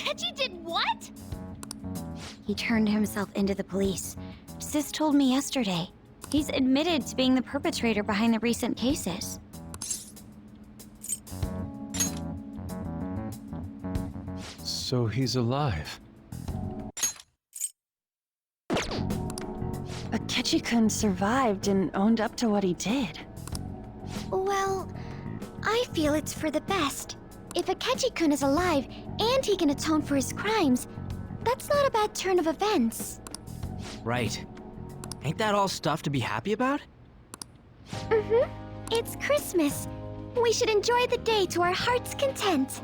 Akechi did what? He turned himself into the police. Sis told me yesterday. He's admitted to being the perpetrator behind the recent cases. So he's alive. Akechi-kun survived and owned up to what he did. Well, I feel it's for the best. If Akechi-kun is alive and he can atone for his crimes, that's not a bad turn of events. Right. Ain't that all stuff to be happy about? Mm-hmm. It's Christmas. We should enjoy the day to our heart's content.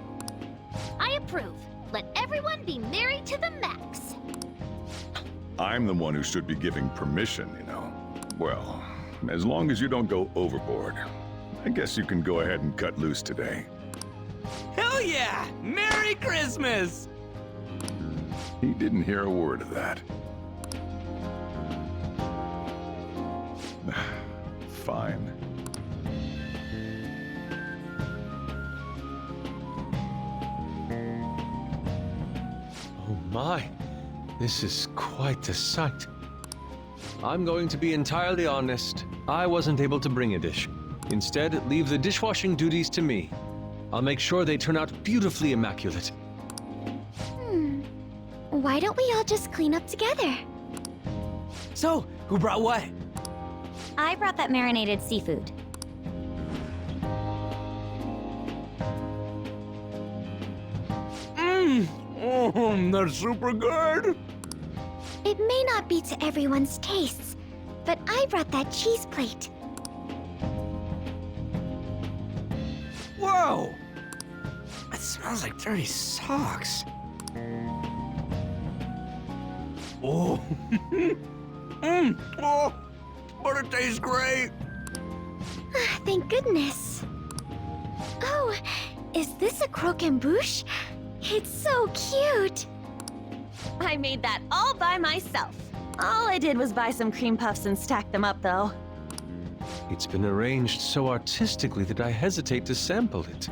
I approve. Let everyone be merry to the max. I'm the one who should be giving permission, you know. Well, as long as you don't go overboard, I guess you can go ahead and cut loose today. Hell yeah! Merry Christmas! He didn't hear a word of that. Fine. Oh my, this is quite a sight. I'm going to be entirely honest. I wasn't able to bring a dish. Instead, leave the dishwashing duties to me. I'll make sure they turn out beautifully immaculate. Why don't we all just clean up together? So, who brought what? I brought that marinated seafood. That's super good! It may not be to everyone's tastes, but I brought that cheese plate. Whoa! That smells like dirty socks. Oh, oh, but it tastes great. Thank goodness. Oh, is this a croquembouche? It's so cute. I made that all by myself. All I did was buy some cream puffs and stack them up, though. It's been arranged so artistically that I hesitate to sample it.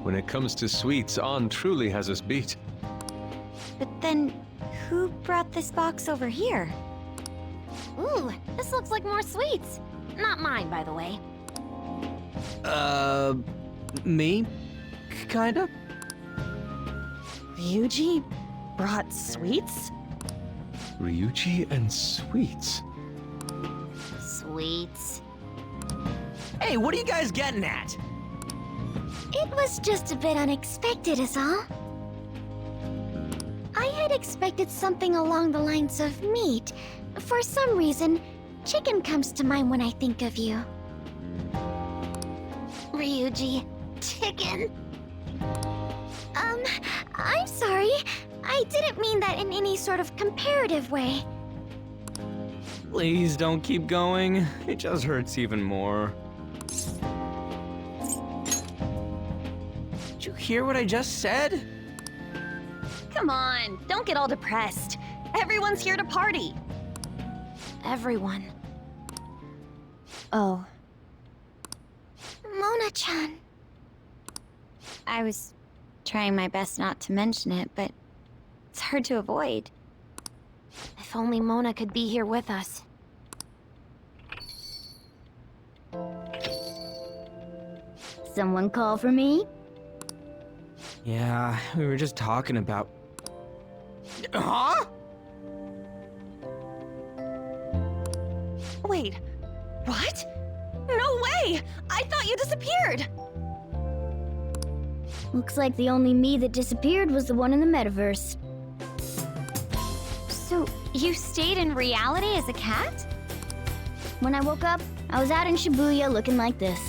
When it comes to sweets, An truly has us beat. But then, who brought this box over here? Ooh, this looks like more sweets. Not mine, by the way. Me? Kinda? Ryuji brought sweets? Ryuji and sweets. Sweets. Hey, what are you guys getting at? It was just a bit unexpected is all. I had expected something along the lines of meat. For some reason, chicken comes to mind when I think of you. Ryuji. Chicken. I'm sorry. I didn't mean that in any sort of comparative way. Please don't keep going. It just hurts even more. Did you hear what I just said? Come on, don't get all depressed. Everyone's here to party. Everyone. Oh. Mona-chan. I was trying my best not to mention it, but it's hard to avoid. If only Mona could be here with us. Someone call for me? Yeah, we were just talking about... Huh? Wait, what? No way! I thought you disappeared! Looks like the only me that disappeared was the one in the metaverse. So, you stayed in reality as a cat? When I woke up, I was out in Shibuya looking like this.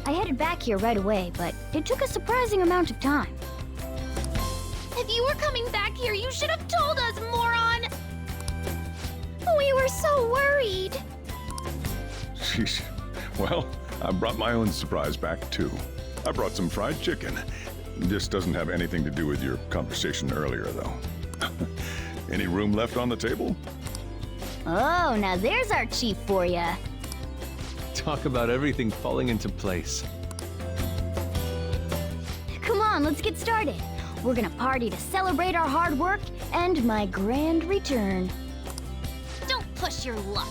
I headed back here right away, but it took a surprising amount of time. If you were coming back here, you should have told us, moron! We were so worried. Sheesh. Well, I brought my own surprise back, too. I brought some fried chicken. This doesn't have anything to do with your conversation earlier, though. Any room left on the table? Oh, now there's our chief for ya. Talk about everything falling into place. Come on, let's get started. We're gonna party to celebrate our hard work and my grand return. Don't push your luck.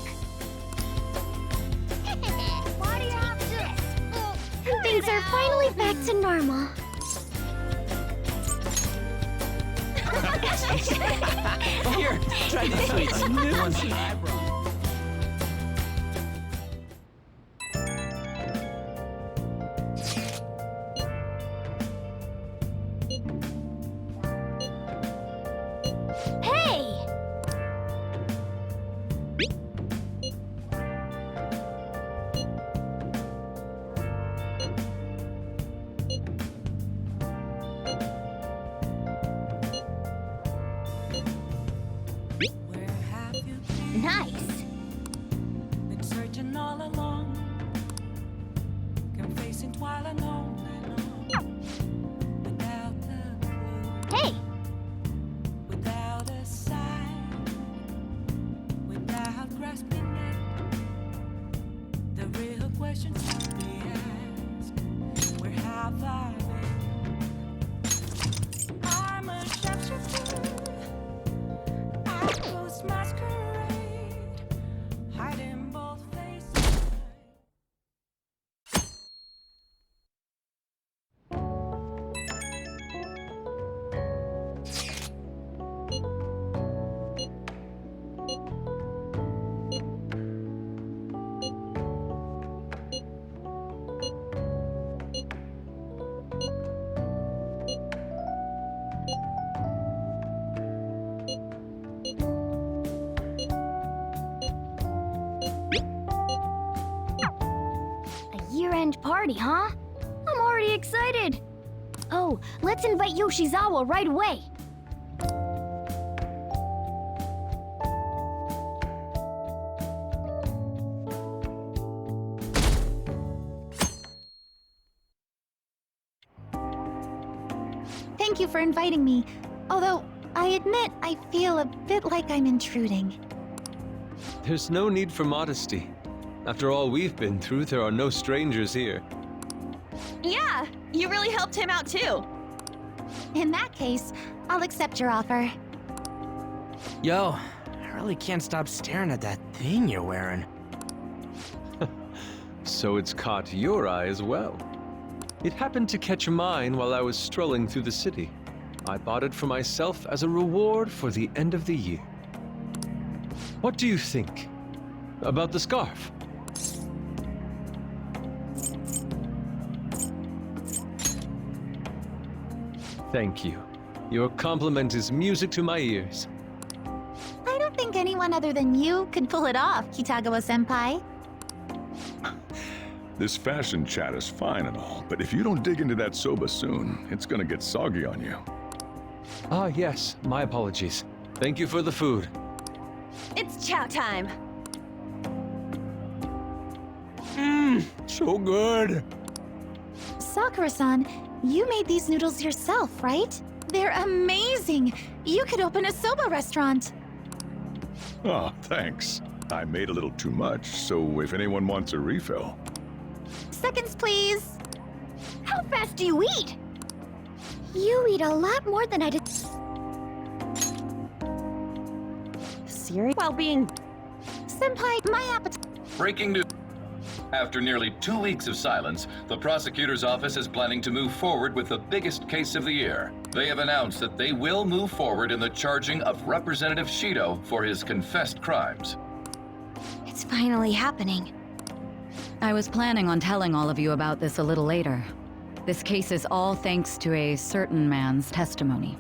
Things are finally back to normal. Here, try these sweets. The ones that I brought. Hey! Where have you been? Nice. Been searching all along, confessing while alone and on, without a clue, Hey! without a sign, without grasping it. The real question to be asked: where have I been? I'm a shapeshifter. I ghost masquerade, hiding both faces. A year-end party, huh? I'm already excited. Oh, let's invite Yoshizawa right away. Thank you for inviting me. Although, I admit I feel a bit like I'm intruding. There's no need for modesty. After all we've been through, there are no strangers here. Yeah, you really helped him out too. In that case, I'll accept your offer. Yo, I really can't stop staring at that thing you're wearing. So it's caught your eye as well. It happened to catch mine while I was strolling through the city. I bought it for myself as a reward for the end of the year. What do you think about the scarf? Thank you. Your compliment is music to my ears. I don't think anyone other than you could pull it off, Kitagawa-senpai. This fashion chat is fine and all, but if you don't dig into that soba soon, it's gonna get soggy on you. Ah, yes, my apologies. Thank you for the food. It's chow time. So good. Sakura-san, you made these noodles yourself, right? They're amazing! You could open a soba restaurant. Oh, thanks. I made a little too much, so if anyone wants a refill. Seconds, please. How fast do you eat? You eat a lot more than I did. Serious? While being Senpai, my appetite. Breaking news. After nearly 2 weeks of silence, the prosecutor's office is planning to move forward with the biggest case of the year. They have announced that they will move forward in the charging of Representative Shido for his confessed crimes. It's finally happening. I was planning on telling all of you about this a little later. This case is all thanks to a certain man's testimony.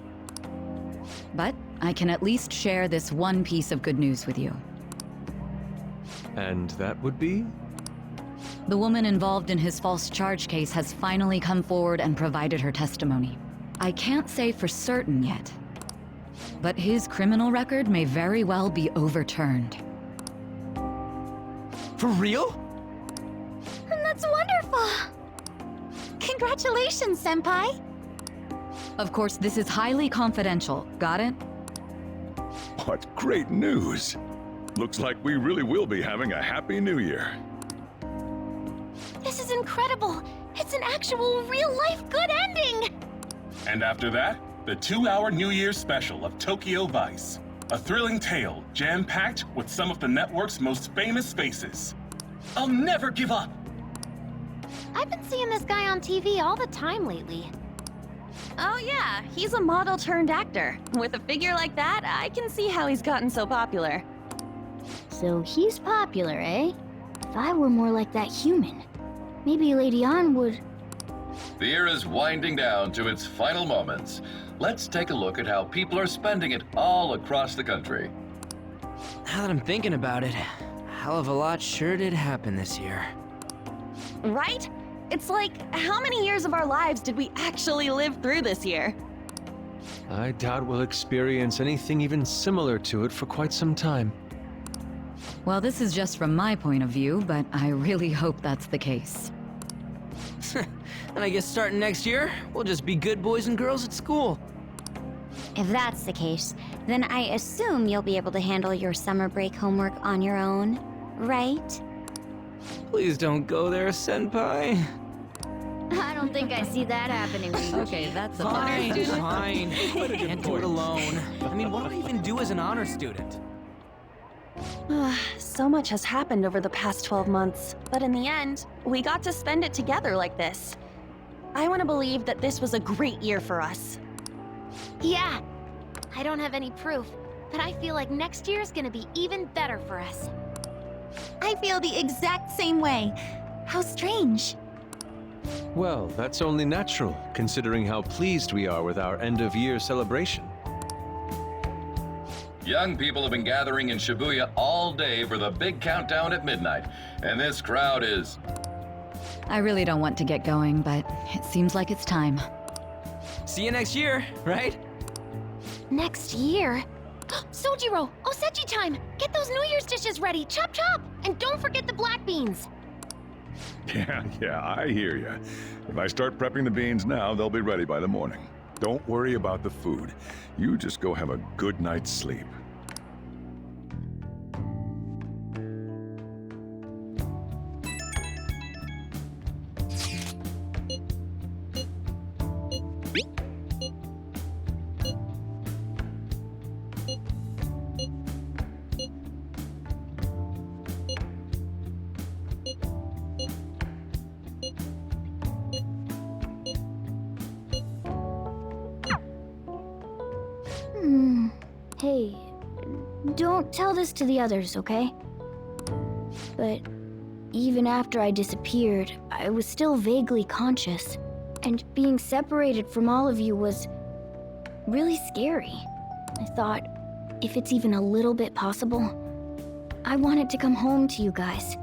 But I can at least share this one piece of good news with you. And that would be? The woman involved in his false charge case has finally come forward and provided her testimony. I can't say for certain yet, but his criminal record may very well be overturned. For real? That's wonderful! Congratulations, Senpai! Of course, this is highly confidential. Got it? What great news! Looks like we really will be having a happy new year. This is incredible. It's an actual real-life good ending. And after that, the 2-hour New Year's special of Tokyo Vice. A thrilling tale, jam-packed with some of the network's most famous faces. I'll never give up! I've been seeing this guy on TV all the time lately. Oh yeah, he's a model turned actor. With a figure like that, I can see how he's gotten so popular. So he's popular, eh? If I were more like that human, maybe Lady Ann would... The year is winding down to its final moments. Let's take a look at how people are spending it all across the country. Now that I'm thinking about it, a hell of a lot sure did happen this year. Right? It's like, how many years of our lives did we actually live through this year? I doubt we'll experience anything even similar to it for quite some time. Well, this is just from my point of view, but I really hope that's the case. And I guess starting next year, we'll just be good boys and girls at school. If that's the case, then I assume you'll be able to handle your summer break homework on your own, right? Please don't go there, Senpai. I don't think I see that happening. Okay, that's a Fine, better fine. Can't do it alone. I mean, what do I even do as an honor student? So much has happened over the past 12 months, but in the end, we got to spend it together like this. I want to believe that this was a great year for us. Yeah. I don't have any proof, but I feel like next year's gonna be even better for us. I feel the exact same way. How strange. Well, that's only natural, considering how pleased we are with our end-of-year celebration. Young people have been gathering in Shibuya all day for the big countdown at midnight, and this crowd is... I really don't want to get going, but it seems like it's time. See you next year, right? Next year? Sojiro! Osechi time! Get those New Year's dishes ready! Chop chop! And don't forget the black beans! Yeah, I hear you. If I start prepping the beans now, they'll be ready by the morning. Don't worry about the food. You just go have a good night's sleep. Hey, don't tell this to the others, okay? But even after I disappeared, I was still vaguely conscious. And being separated from all of you was really scary. I thought, if it's even a little bit possible, I wanted to come home to you guys.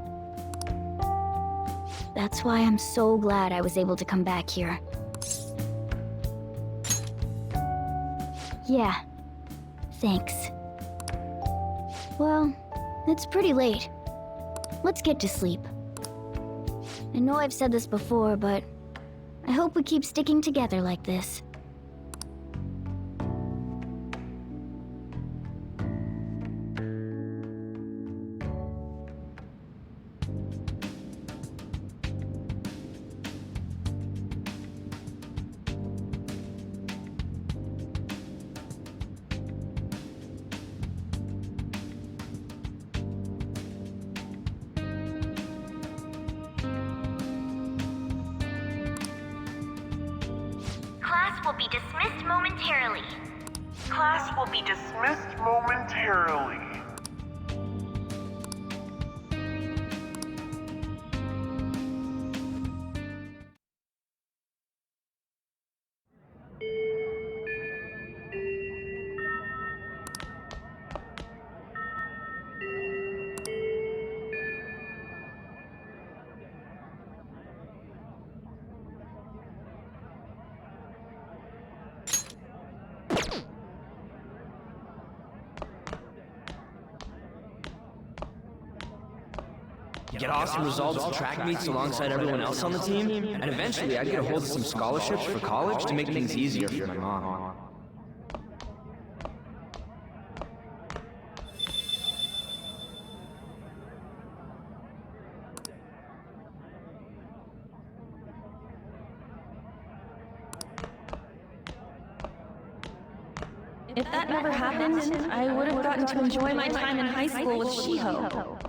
That's why I'm so glad I was able to come back here. Yeah. Thanks. Well, it's pretty late. Let's get to sleep. I know I've said this before, but I hope we keep sticking together like this. Class will be dismissed momentarily. Class will be dismissed momentarily. Get awesome results at track meets alongside everyone else on the team, and eventually I'd get a hold of some scholarships for college to make things easier for my mom. If that never happened, I would have gotten to enjoy my time in high school with Shiho.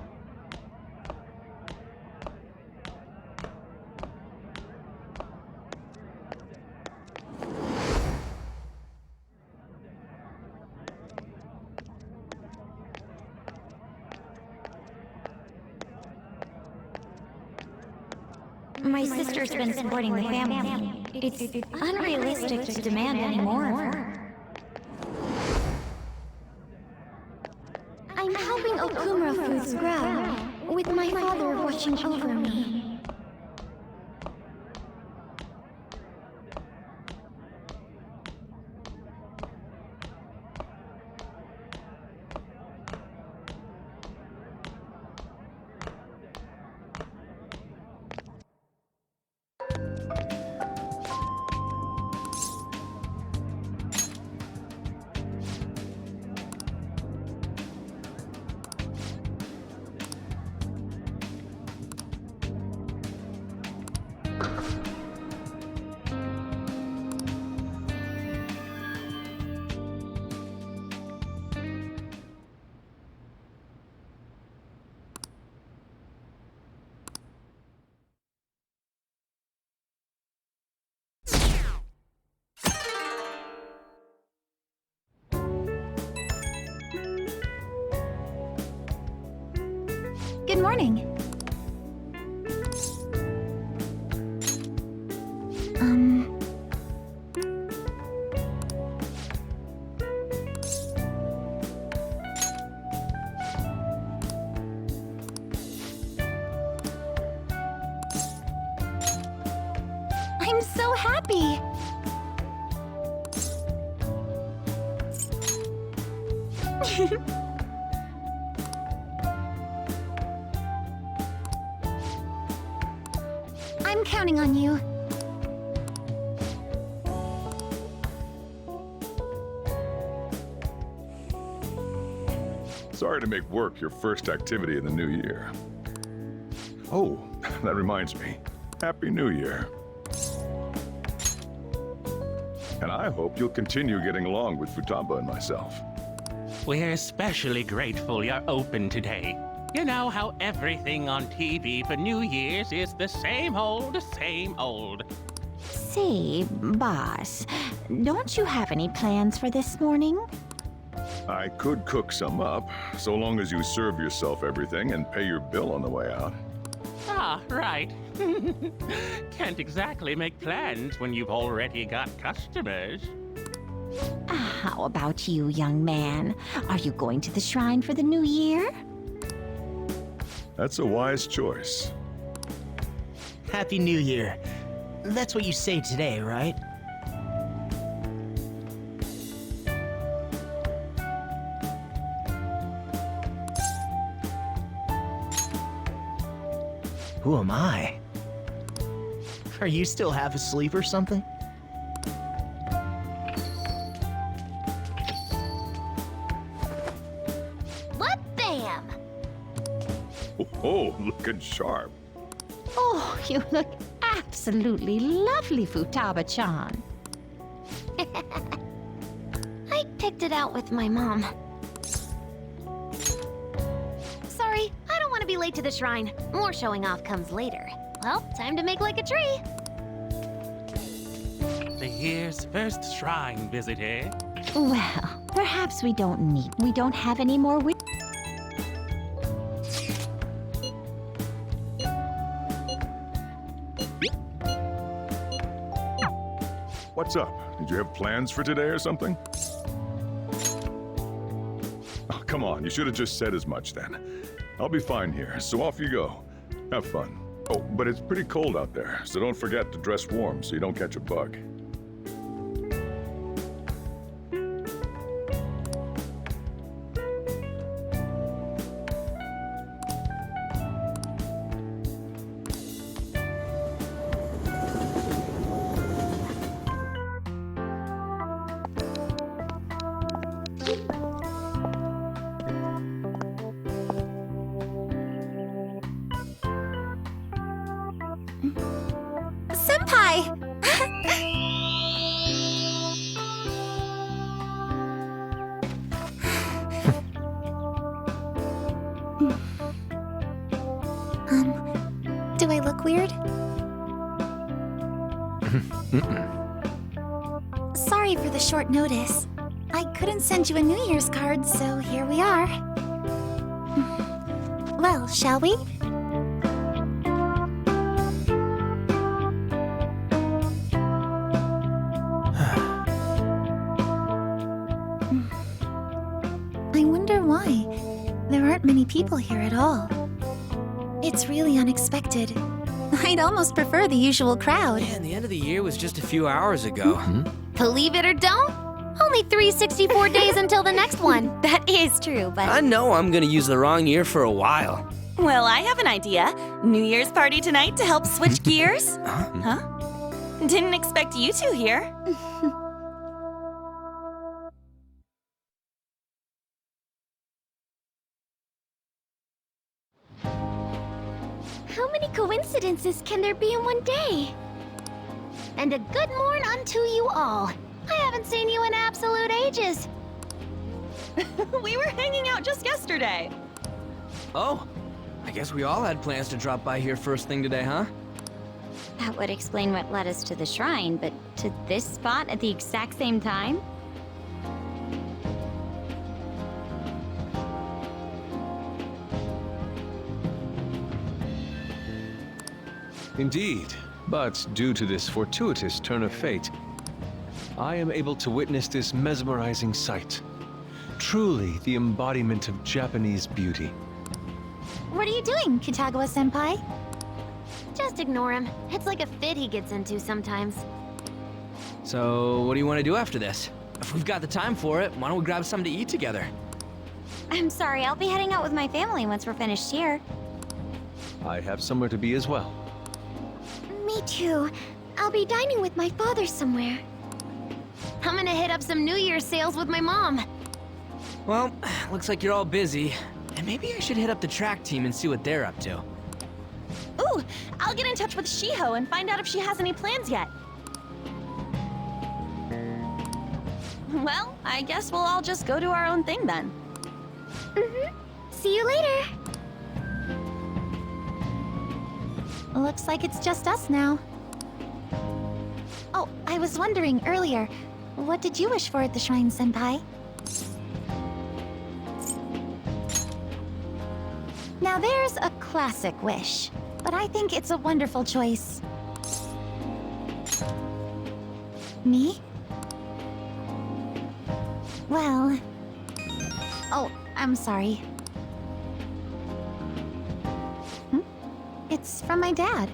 My sister's been supporting the family. It's unrealistic to demand any more of her. I'm helping Okumura Foods grow, with my father watching over me. Good morning. I'm so happy. I'm counting on you. Sorry to make work your first activity in the new year. Oh, that reminds me. Happy New Year. And I hope you'll continue getting along with Futaba and myself. We're especially grateful you're open today. You know how everything on TV for New Year's is the same old, same old. Say, boss, don't you have any plans for this morning? I could cook some up, so long as you serve yourself everything and pay your bill on the way out. Ah, right. Can't exactly make plans when you've already got customers. How about you, young man? Are you going to the shrine for the new year? That's a wise choice. Happy New Year. That's what you say today, right? Who am I? Are you still half asleep or something? What bam! Oh, looking sharp. Oh, you look absolutely lovely, Futaba-chan. I picked it out with my mom. Sorry, I don't want to be late to the shrine. More showing off comes later. Well, time to make like a tree. The year's first shrine visit, eh? Well, perhaps we don't have any more What's up? Did you have plans for today or something? Oh, come on, you should have just said as much then. I'll be fine here, so off you go. Have fun. Oh, but it's pretty cold out there, so don't forget to dress warm so you don't catch a bug. Senpai! Do I look weird? Sorry for the short notice. I couldn't send you a New Year's card, so here we are. Well, shall we? I wonder why. There aren't many people here at all. It's really unexpected. I'd almost prefer the usual crowd. Man, the end of the year was just a few hours ago. Believe it or don't, only 364 days until the next one. That is true, but... I know I'm gonna use the wrong year for a while. Well, I have an idea. New Year's party tonight to help switch gears? Huh? Didn't expect you two here. How many coincidences can there be in one day? And a good morn unto you all. I haven't seen you in absolute ages. We were hanging out just yesterday. Oh, I guess we all had plans to drop by here first thing today, huh? That would explain what led us to the shrine, but to this spot at the exact same time? Indeed, but due to this fortuitous turn of fate, I am able to witness this mesmerizing sight. Truly the embodiment of Japanese beauty. What are you doing, Kitagawa-senpai? Just ignore him. It's like a fit he gets into sometimes. So, what do you want to do after this? If we've got the time for it, why don't we grab something to eat together? I'm sorry, I'll be heading out with my family once we're finished here. I have somewhere to be as well. Me too. I'll be dining with my father somewhere. I'm gonna hit up some New Year's sales with my mom. Well, looks like you're all busy. And maybe I should hit up the track team and see what they're up to. Ooh, I'll get in touch with Shiho and find out if she has any plans yet. Well, I guess we'll all just go do our own thing then. See you later. Looks like it's just us now. Oh, I was wondering earlier, what did you wish for at the shrine, Senpai? Now there's a classic wish, but I think it's a wonderful choice. Me? Well... Oh, I'm sorry. It's from my dad.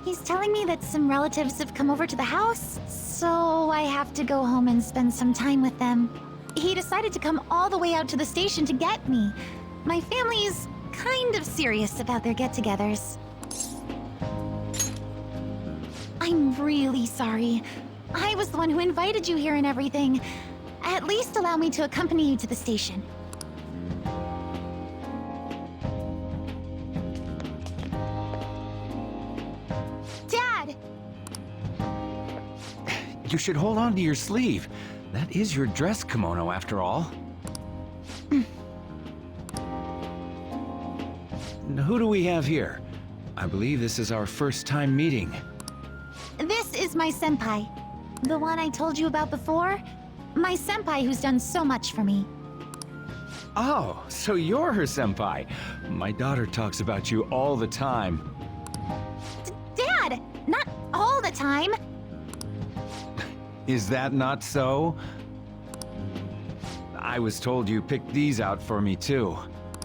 He's telling me that some relatives have come over to the house, so I have to go home and spend some time with them. He decided to come all the way out to the station to get me. My family's kind of serious about their get-togethers. I'm really sorry. I was the one who invited you here and everything. At least allow me to accompany you to the station. Dad! You should hold on to your sleeve. That is your dress kimono, after all. Who do we have here? I believe this is our first time meeting. This is my senpai. The one I told you about before. My senpai who's done so much for me. Oh, so you're her senpai. My daughter talks about you all the time. Dad! Not all the time! Is that not so? I was told you picked these out for me too.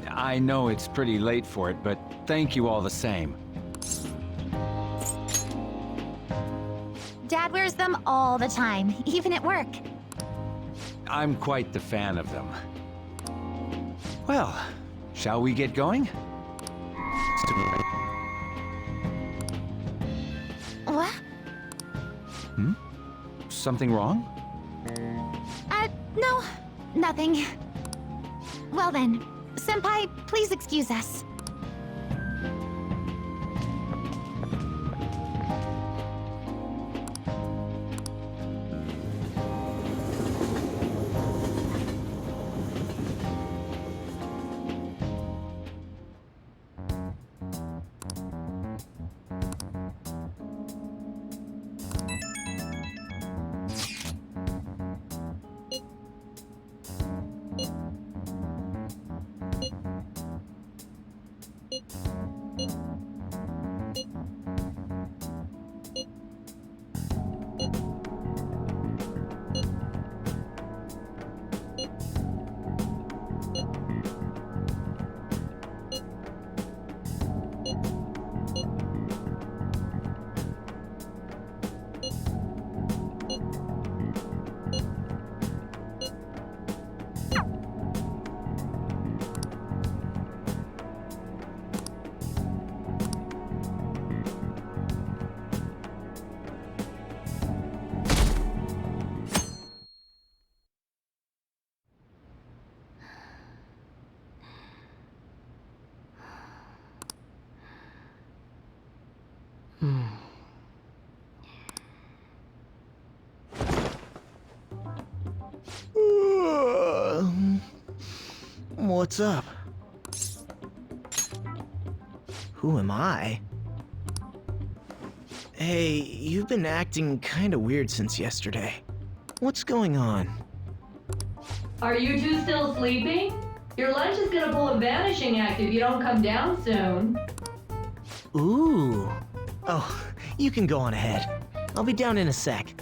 I know it's pretty late for it, but thank you all the same. Dad wears them all the time, even at work. I'm quite the fan of them. Well, shall we get going? What? Something wrong? No, nothing. Well then, senpai, please excuse us. What's up? Who am I? Hey, you've been acting kinda weird since yesterday. What's going on? Are you two still sleeping? Your lunch is gonna pull a vanishing act if you don't come down soon. Ooh. Oh, you can go on ahead. I'll be down in a sec.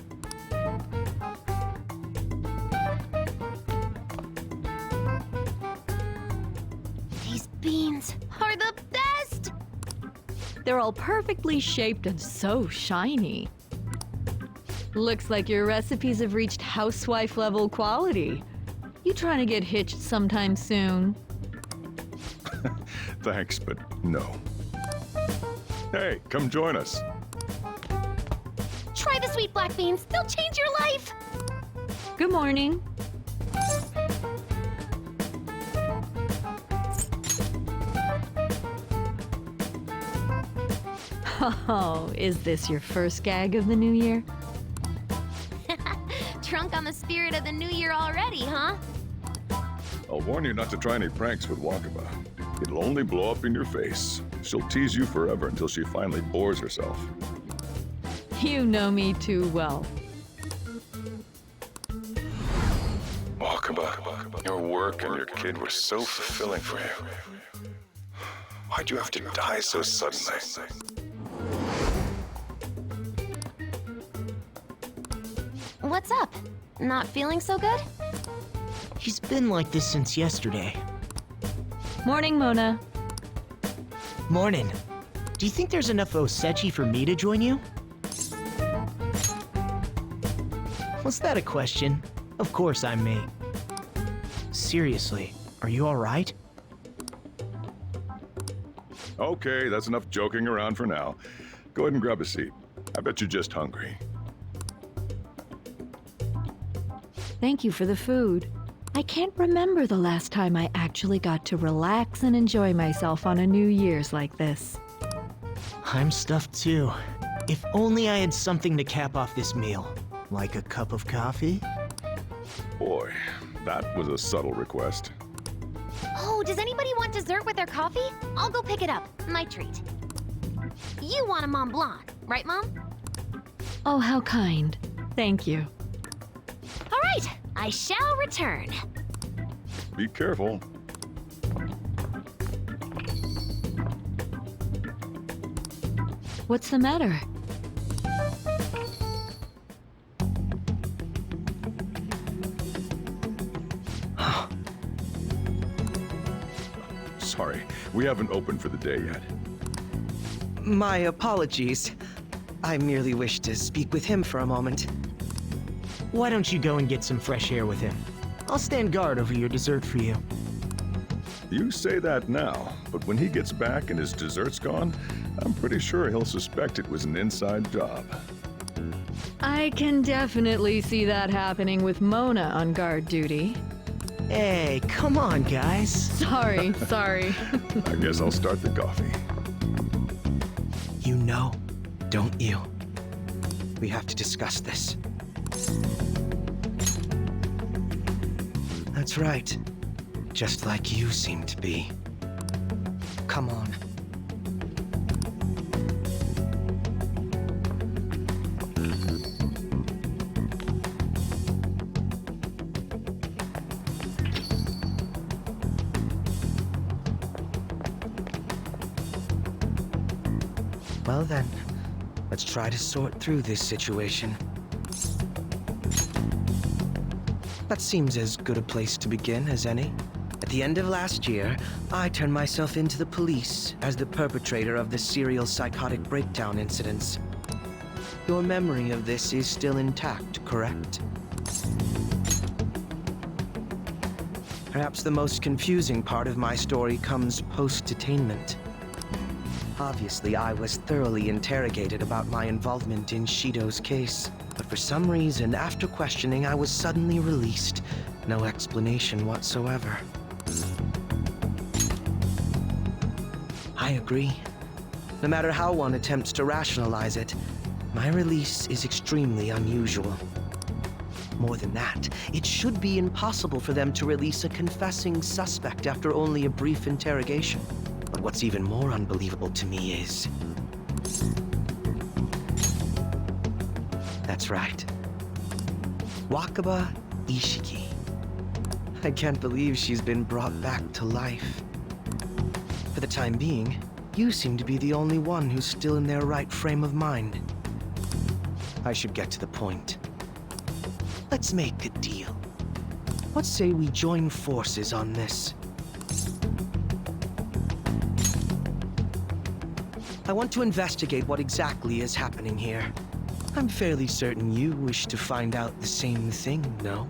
These beans are the best! They're all perfectly shaped and so shiny. Looks like your recipes have reached housewife level quality. You trying to get hitched sometime soon? Thanks, but no. Hey, come join us. Try the sweet black beans. They'll change your life. Good morning. Oh, is this your first gag of the new year? Drunk on the spirit of the new year already, huh? I'll warn you not to try any pranks with Wakaba. It'll only blow up in your face. She'll tease you forever until she finally bores herself. You know me too well. Wakaba, your work and your kid were so fulfilling for you. Why'd you have to die so suddenly? What's up? Not feeling so good? He's been like this since yesterday. Morning, Mona. Morning. Do you think there's enough Osechi for me to join you? Was that a question? Of course I'm me. Seriously, are you alright? Okay, that's enough joking around for now. Go ahead and grab a seat. I bet you're just hungry. Thank you for the food. I can't remember the last time I actually got to relax and enjoy myself on a New Year's like this. I'm stuffed too. If only I had something to cap off this meal. Like a cup of coffee? Boy, that was a subtle request. Oh, does anybody want dessert with their coffee? I'll go pick it up. My treat. You want a Mont Blanc, right, Mom? Oh, how kind. Thank you. All right, I shall return. Be careful. What's the matter? Sorry, we haven't opened for the day yet. My apologies. I merely wish to speak with him for a moment. Why don't you go and get some fresh air with him? I'll stand guard over your dessert for you. You say that now, but when he gets back and his dessert's gone, I'm pretty sure he'll suspect it was an inside job. I can definitely see that happening with Mona on guard duty. Hey, come on, guys. Sorry. I guess I'll start the coffee. You know, don't you? We have to discuss this. That's right. Just like you seem to be. Come on. Well then, let's try to sort through this situation. That seems as good a place to begin as any. At the end of last year, I turned myself into the police as the perpetrator of the serial psychotic breakdown incidents. Your memory of this is still intact, correct? Perhaps the most confusing part of my story comes post-detainment. Obviously, I was thoroughly interrogated about my involvement in Shido's case, but for some reason, after questioning, I was suddenly released. No explanation whatsoever. I agree. No matter how one attempts to rationalize it, my release is extremely unusual. More than that, it should be impossible for them to release a confessing suspect after only a brief interrogation. But what's even more unbelievable to me is... That's right. Wakaba Ishiki. I can't believe she's been brought back to life. For the time being, you seem to be the only one who's still in their right frame of mind. I should get to the point. Let's make a deal. What say we join forces on this? I want to investigate what exactly is happening here. I'm fairly certain you wish to find out the same thing, no?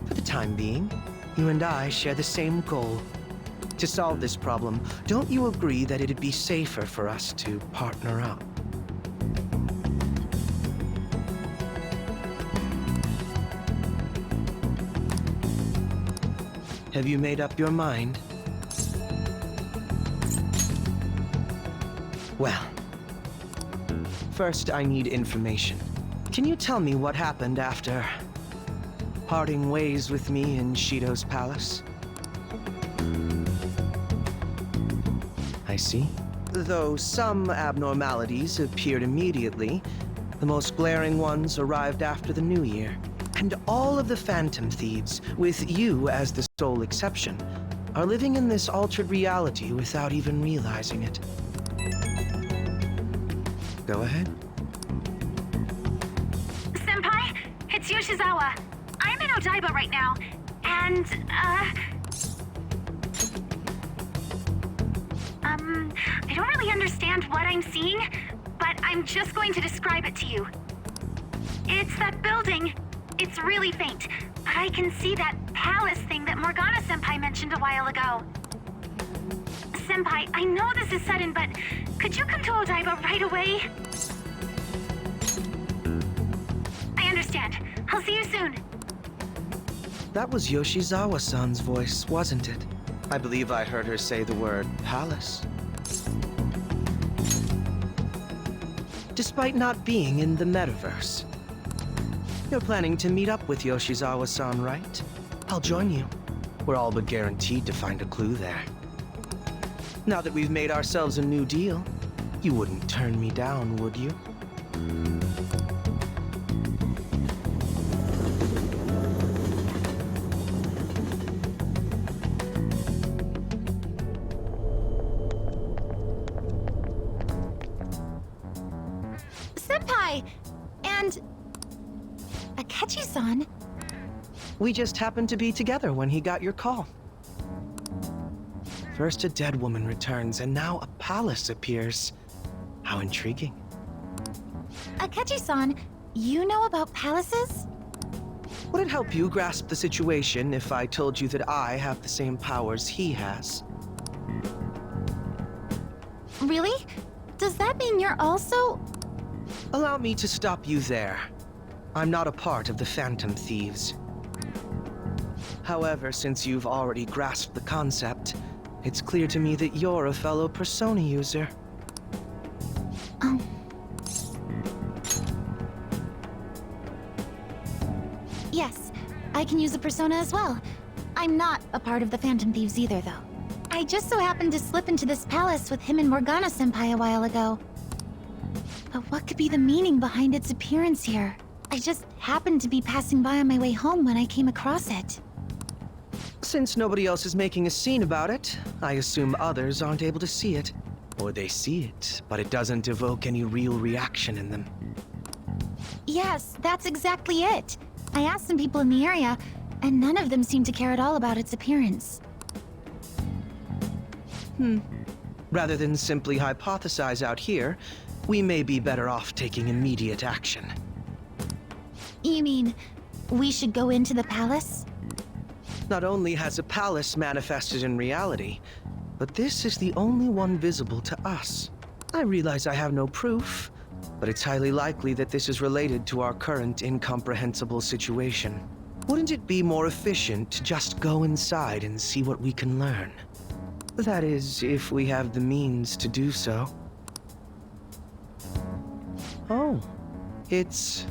For the time being, you and I share the same goal. To solve this problem, don't you agree that it'd be safer for us to partner up? Have you made up your mind? Well, first I need information. Can you tell me what happened after parting ways with me in Shido's palace? I see. Though some abnormalities appeared immediately, the most glaring ones arrived after the New Year. And all of the Phantom Thieves, with you as the sole exception, are living in this altered reality without even realizing it. Go ahead. Senpai, it's Yoshizawa. I'm in Odaiba right now, and, I don't really understand what I'm seeing, but I'm just going to describe it to you. It's that building. It's really faint, but I can see that palace thing that Morgana-senpai mentioned a while ago. Senpai, I know this is sudden, but could you come to Odaiba right away? I understand. I'll see you soon. That was Yoshizawa-san's voice, wasn't it? I believe I heard her say the word palace. Despite not being in the metaverse. You're planning to meet up with Yoshizawa-san, right? I'll join you. We're all but guaranteed to find a clue there. Now that we've made ourselves a new deal, you wouldn't turn me down, would you? Senpai! And... Akechi-san? We just happened to be together when he got your call. First a dead woman returns, and now a palace appears. How intriguing. Akechi-san, you know about palaces? Would it help you grasp the situation if I told you that I have the same powers he has? Really? Does that mean you're also... Allow me to stop you there. I'm not a part of the Phantom Thieves. However, since you've already grasped the concept, it's clear to me that you're a fellow Persona user. Oh. Yes, I can use a Persona as well. I'm not a part of the Phantom Thieves either, though. I just so happened to slip into this palace with him and Morgana-senpai a while ago. But what could be the meaning behind its appearance here? I just happened to be passing by on my way home when I came across it. Since nobody else is making a scene about it, I assume others aren't able to see it. Or they see it, but it doesn't evoke any real reaction in them. Yes, that's exactly it. I asked some people in the area, and none of them seemed to care at all about its appearance. Rather than simply hypothesize out here, we may be better off taking immediate action. You mean, we should go into the palace? Not only has a palace manifested in reality, but this is the only one visible to us. I realize I have no proof, but it's highly likely that this is related to our current incomprehensible situation. Wouldn't it be more efficient to just go inside and see what we can learn? That is, if we have the means to do so. Oh, it's...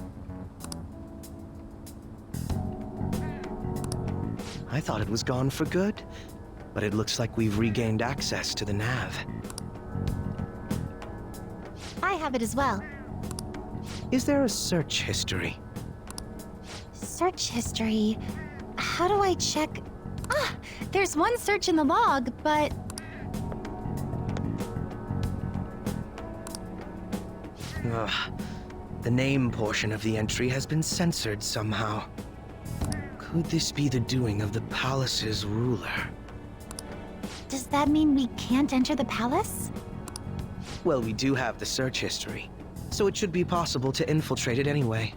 I thought it was gone for good, but it looks like we've regained access to the nav. I have it as well. Is there a search history? Search history. How do I check? Ah, there's one search in the log, but... Ugh. The name portion of the entry has been censored somehow. Could this be the doing of the palace's ruler? Does that mean we can't enter the palace? Well, we do have the search history, so it should be possible to infiltrate it anyway.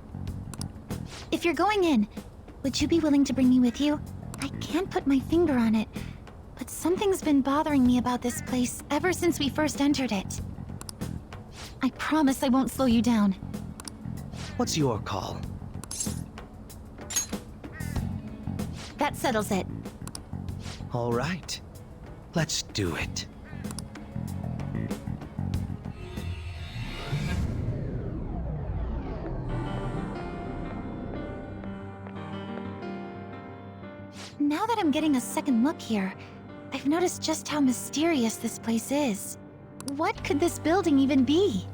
If you're going in, would you be willing to bring me with you? I can't put my finger on it, but something's been bothering me about this place ever since we first entered it. I promise I won't slow you down. What's your call? That settles it. All right. Let's do it. Now that I'm getting a second look here, I've noticed just how mysterious this place is. What could this building even be?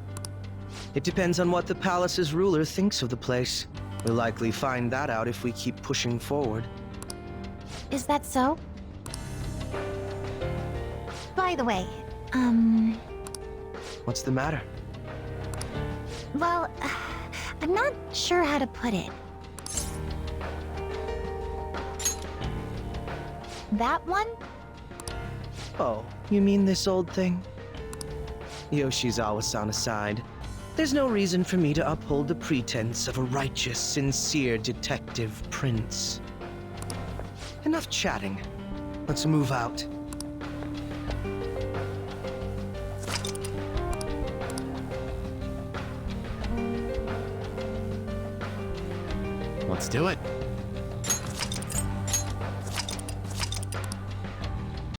It depends on what the palace's ruler thinks of the place. We'll likely find that out if we keep pushing forward. Is that so? By the way, What's the matter? well, I'm not sure how to put it. That one? Oh, you mean this old thing? Yoshizawa-san aside, there's no reason for me to uphold the pretense of a righteous, sincere detective prince. Enough chatting. Let's move out. Let's do it.